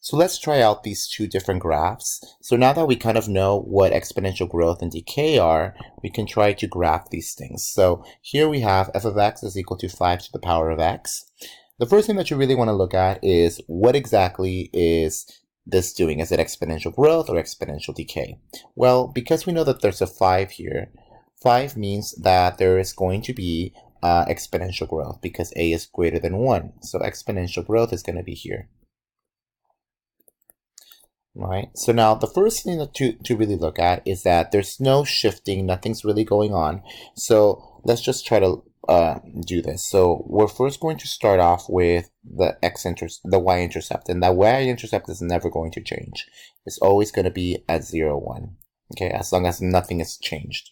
So let's try out these two different graphs. So now that we kind of know what exponential growth and decay are, we can try to graph these things. So here we have f of x is equal to 5 to the power of x. The first thing that you really want to look at is what exactly is this doing? Is it exponential growth or exponential decay? Well, because we know that there's a 5 here, 5 means that there is going to be exponential growth because a is greater than 1. So exponential growth is going to be here. Right. So now the first thing to really look at is that there's no shifting, nothing's really going on. So let's just try to do this. So we're first going to start off with the y-intercept, and that y-intercept is never going to change. It's always going to be at 0, 1. Okay, as long as nothing is changed.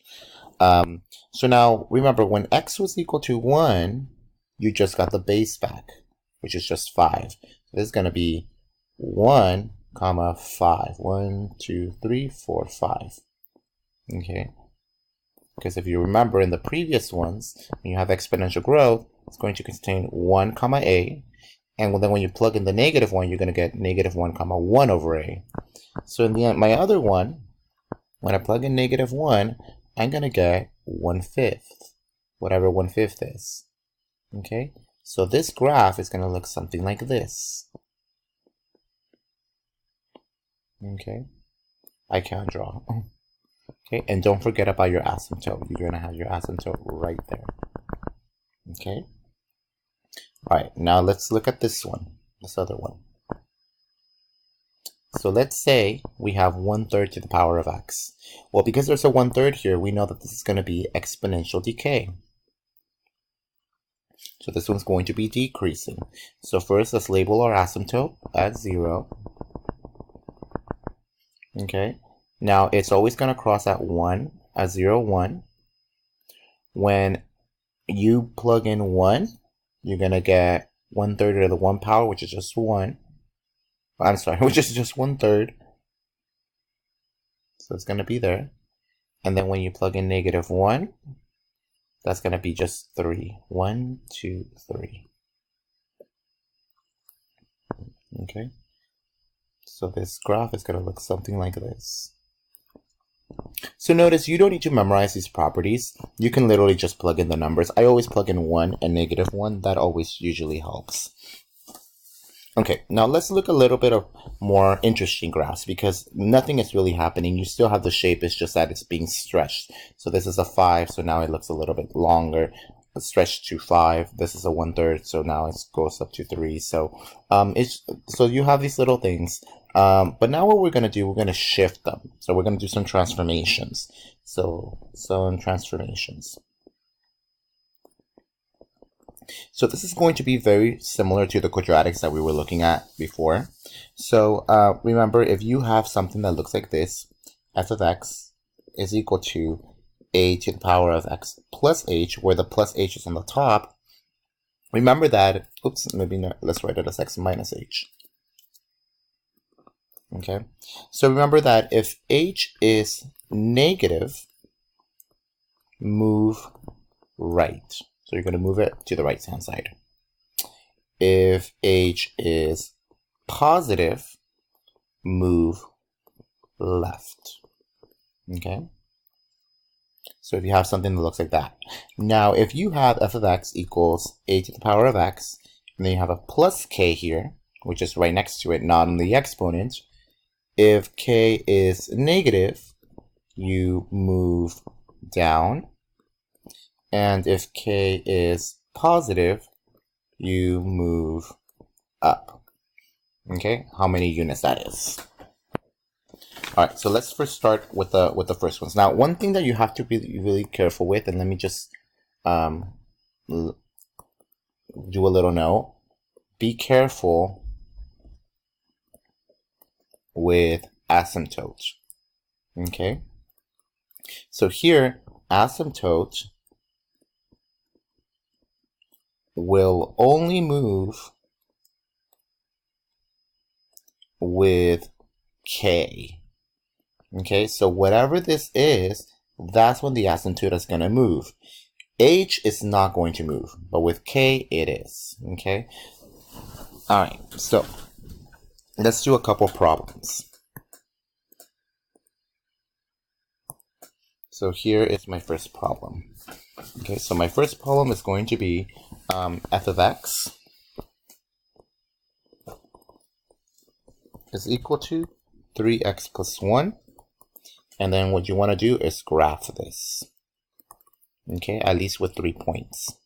So now remember, when x was equal to 1, you just got the base back, which is just 5. So this is going to be 1, comma 5. 1, 2, 3, 4, 5. Okay. Because if you remember in the previous ones, when you have exponential growth, it's going to contain 1 comma a, and then when you plug in the negative 1, you're going to get negative 1 comma 1 over a. So in the end, my other one, when I plug in negative 1, I'm going to get 1/5, whatever 1/5 is. Okay, so this graph is going to look something like this. Okay, I can't draw. Okay, and don't forget about your asymptote. You're going to have your asymptote right there. Okay, all right, now let's look at this one, this other one. So let's say we have 1/3 to the power of x. Well, because there's a 1/3 here, we know that this is going to be exponential decay. So this one's going to be decreasing. So first, let's label our asymptote at 0. Okay, now it's always going to cross at 1, at 0, 1. When you plug in 1, you're going to get 1/3 to the 1 power, which is just 1. I'm sorry, which is just 1/3. So it's going to be there. And then when you plug in negative 1, that's going to be just 3. 1, 2, 3. Okay. So this graph is going to look something like this. So notice you don't need to memorize these properties. You can literally just plug in the numbers. I always plug in 1 and negative 1. That always usually helps. Okay, now let's look a little bit of more interesting graphs because nothing is really happening. You still have the shape, it's just that it's being stretched. So this is a 5, so now it looks a little bit longer. It's stretched to 5. This is a 1/3, so now it goes up to 3. So so you have these little things. But now what we're going to do, we're going to shift them. So we're going to do some transformations. So some transformations. So this is going to be very similar to the quadratics that we were looking at before. So remember, if you have something that looks like this, f of x is equal to a to the power of x plus h, where the plus h is on the top, remember that, oops, maybe not, let's write it as x minus h. Okay, so remember that if h is negative, move right. So you're going to move it to the right-hand side. If h is positive, move left. Okay? So if you have something that looks like that. Now, if you have f of x equals a to the power of x, and then you have a plus k here, which is right next to it, not in the exponent, if k is negative, you move down. And if k is positive, you move up. Okay, how many units that is. All right, so let's first start with the first ones. Now, one thing that you have to be really careful with, and let me just do a little note. Be careful with asymptotes. Okay, so here asymptote will only move with k. Okay, so whatever this is, that's when the asymptote is going to move. H is not going to move, but with k it is. Okay, all right, so let's do a couple problems. So here is my first problem. Okay, so my first problem is going to be f of x is equal to 3x plus 1. And then what you want to do is graph this. Okay, at least with 3 points.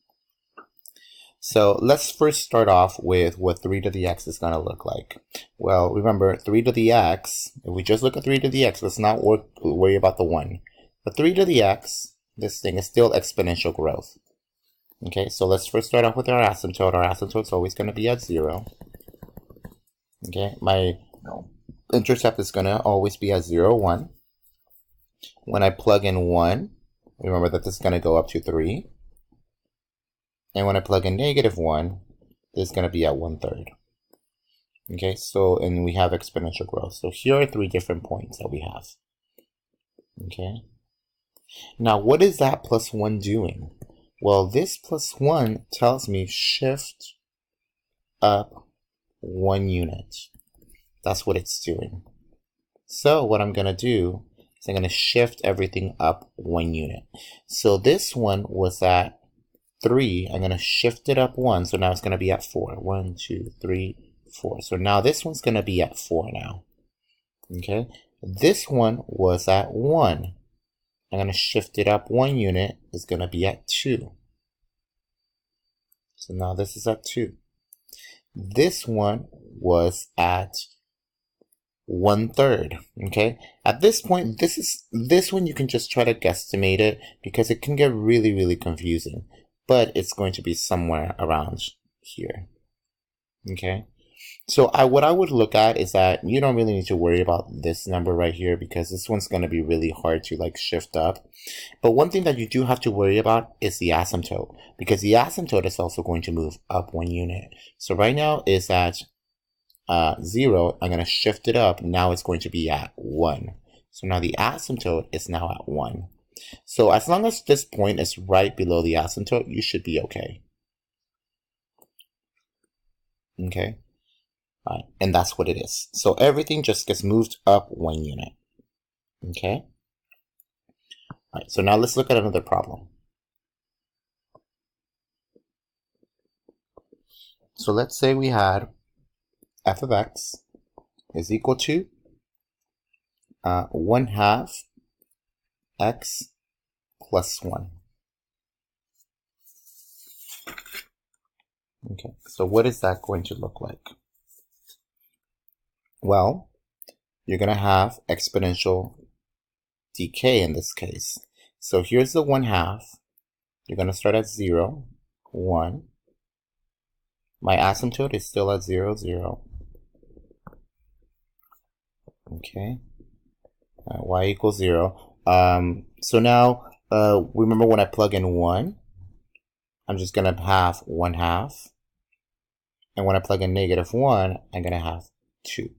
So let's first start off with what 3 to the x is going to look like. Well, remember, 3 to the x, if we just look at 3 to the x, let's not worry about the 1. But 3 to the x, this thing is still exponential growth. Okay, so let's first start off with our asymptote. Our asymptote is always going to be at 0. Okay, my intercept is going to always be at 0, 1. When I plug in 1, remember that this is going to go up to 3. And when I plug in -1, this is going to be at 1/3. Okay, so, and we have exponential growth. So here are 3 different points that we have. Okay. Now, what is that plus 1 doing? Well, this plus 1 tells me shift up 1 unit. That's what it's doing. So what I'm going to do is I'm going to shift everything up 1 unit. So this one was at 3. I'm going to shift it up 1. So now it's going to be at 4. 1, 2, 3, 4. So now this one's going to be at 4 now. Okay. This one was at 1. I'm going to shift it up 1 unit. It's going to be at 2. So now this is at 2. This one was at 1/3. Okay. At this point, this one you can just try to guesstimate it because it can get really, really confusing. But it's going to be somewhere around here. Okay. So what I would look at is that you don't really need to worry about this number right here because this one's going to be really hard to like shift up. But one thing that you do have to worry about is the asymptote, because the asymptote is also going to move up 1 unit. So right now is at 0. I'm going to shift it up. Now it's going to be at 1. So now the asymptote is now at 1. So as long as this point is right below the asymptote, you should be okay. Okay. All right. And that's what it is. So everything just gets moved up 1 unit. Okay. All right. So now let's look at another problem. So let's say we had f of x is equal to 1/2 x plus 1. Okay, so what is that going to look like? Well, you're going to have exponential decay in this case. So here's the 1/2. You're going to start at 0, 1. My asymptote is still at 0, 0. Okay. Y equals 0. So now, remember when I plug in 1, I'm just going to have 1/2. And when I plug in -1, I'm going to have 2.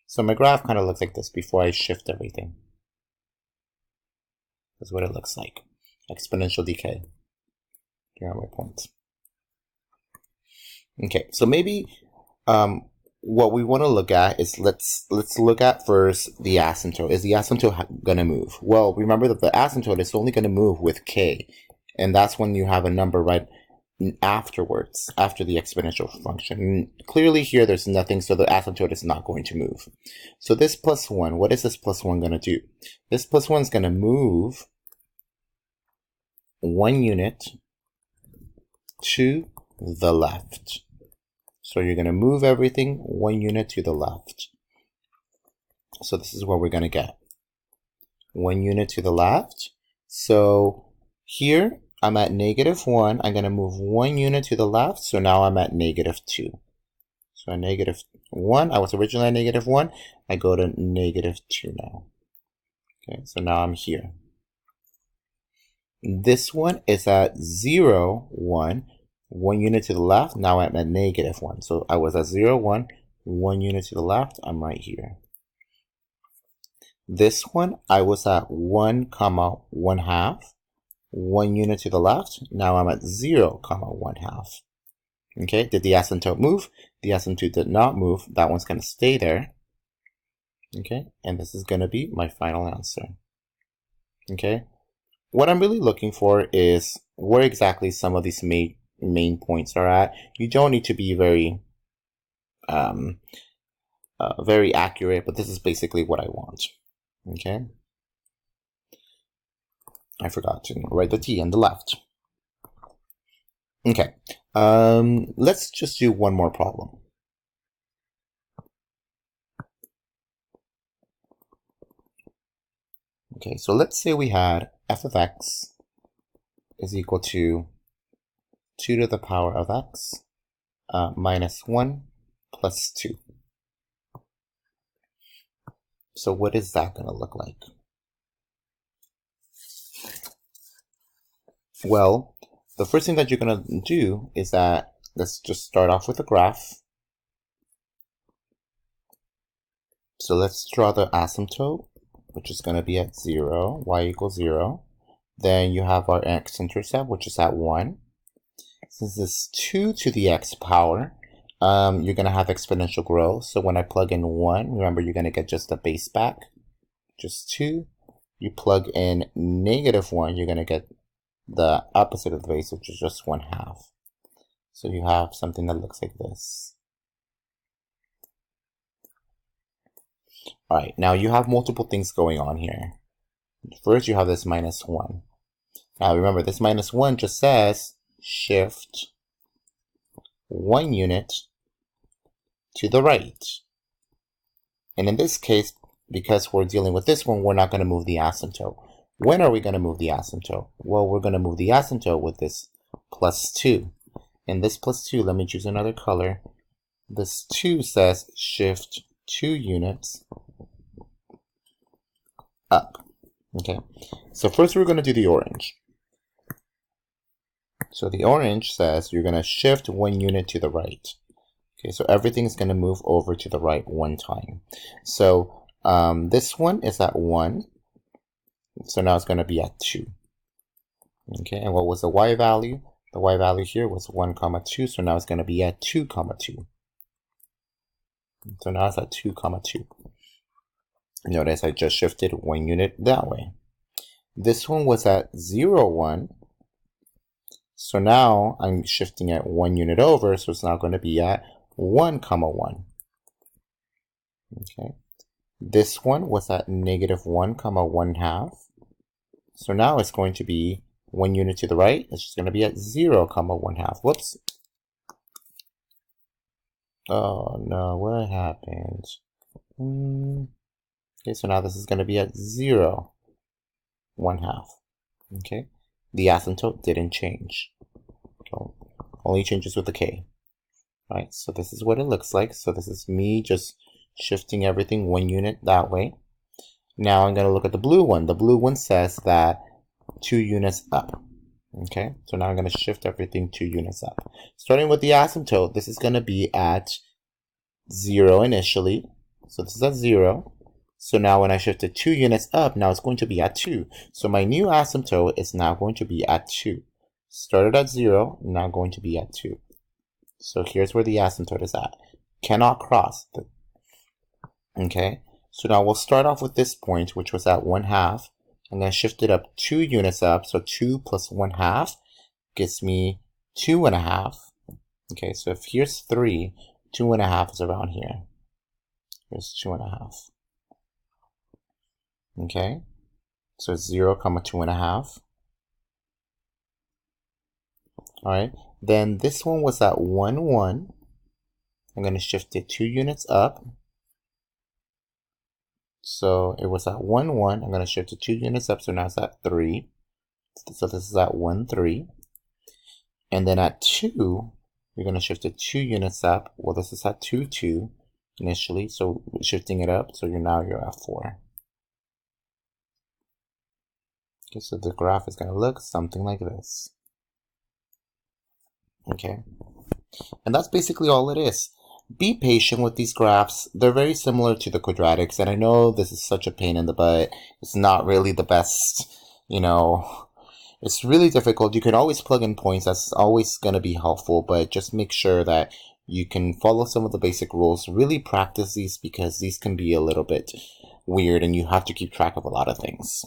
So my graph kind of looks like this before I shift everything. That's what it looks like. Exponential decay. Here are my points. Okay, so maybe what we want to look at is let's look at first the asymptote. Is the asymptote going to move? Well, remember that the asymptote is only going to move with k, and that's when you have a number right afterwards, after the exponential function. And clearly here there's nothing, so the asymptote is not going to move. So this plus 1, what is this plus 1 going to do? This plus 1 is going to move 1 unit to the left. So you're going to move everything 1 unit to the left. So this is what we're going to get. 1 unit to the left. So here I'm at -1. I'm going to move 1 unit to the left. So now I'm at -2. So at -1, I was originally at -1. I go to -2 now. Okay, so now I'm here. This one is at 0, 1. 1 unit to the left, now I'm at -1. So I was at 0, 1, 1 unit to the left, I'm right here. This one, I was at 1, 1/2, 1 unit to the left, now I'm at 0, 1/2. Okay, did the asymptote move? The asymptote did not move. That one's going to stay there. Okay, and this is going to be my final answer. Okay, what I'm really looking for is where exactly some of these main points are at. You don't need to be very very accurate, but this is basically what I want. Okay, I forgot to write the T on the left. Okay, let's just do one more problem. Okay, so let's say we had f of x is equal to 2 to the power of x minus 1 plus 2. So what is that going to look like? Well, the first thing that you're going to do is that let's just start off with a graph. So let's draw the asymptote, which is going to be at 0, y equals 0. Then you have our x-intercept, which is at 1. Since it's 2 to the x power, you're going to have exponential growth. So when I plug in 1, remember you're going to get just the base back, just 2. You plug in negative 1, you're going to get the opposite of the base, which is just 1/2. So you have something that looks like this. All right, now you have multiple things going on here. First, you have this minus 1. Now remember, this minus 1 just says shift 1 unit to the right. And in this case, because we're dealing with this one, we're not going to move the asymptote. When are we going to move the asymptote? Well, we're going to move the asymptote with this plus 2. And this plus 2, let me choose another color. This 2 says shift 2 units up. Okay, so first we're going to do the orange. So the orange says you're going to shift 1 unit to the right. Okay, so everything's going to move over to the right 1 time. So this one is at 1. So now it's going to be at 2. Okay, and what was the y value? The y value here was 1, 2. So now it's going to be at 2, 2. So now it's at 2, 2. Notice I just shifted 1 unit that way. This one was at 0, 1. So now I'm shifting it 1 unit over, so it's now going to be at 1, 1. Okay. This one was at negative 1, 1/2. So now it's going to be 1 unit to the right. It's just going to be at 0, 1/2. Whoops. Oh no, what happened? Okay, so now this is going to be at 0, 1/2. Okay. The asymptote didn't change. Okay. Only changes with the k. Right, so this is what it looks like. So this is me just shifting everything 1 unit that way. Now I'm going to look at the blue one. The blue one says that 2 units up. Okay, so now I'm going to shift everything 2 units up. Starting with the asymptote, this is going to be at 0 initially. So this is at 0. So now when I shift it 2 units up, now it's going to be at 2. So my new asymptote is now going to be at 2. Started at 0, now going to be at 2. So here's where the asymptote is at. Cannot cross. Okay, so now we'll start off with this point, which was at 1/2. I'm going to shift it up 2 units up. So 2 plus 1/2 gives me 2.5. Okay, so if here's 3, 2.5 is around here. Here's 2.5. Okay, so 0, 2.5. All right, then this one was at 1, 1. I'm going to shift it 2 units up. So it was at 1, 1. I'm going to shift it 2 units up, so now it's at 3. So this is at 1, 3. And then at 2, you're going to shift it 2 units up. Well, this is at 2, 2 initially, so shifting it up, so you're at 4. Okay, so the graph is going to look something like this. Okay, and that's basically all it is. Be patient with these graphs. They're very similar to the quadratics, and I know this is such a pain in the butt. It's not really the best, It's really difficult. You can always plug in points. That's always going to be helpful, but just make sure that you can follow some of the basic rules. Really practice these because these can be a little bit weird and you have to keep track of a lot of things.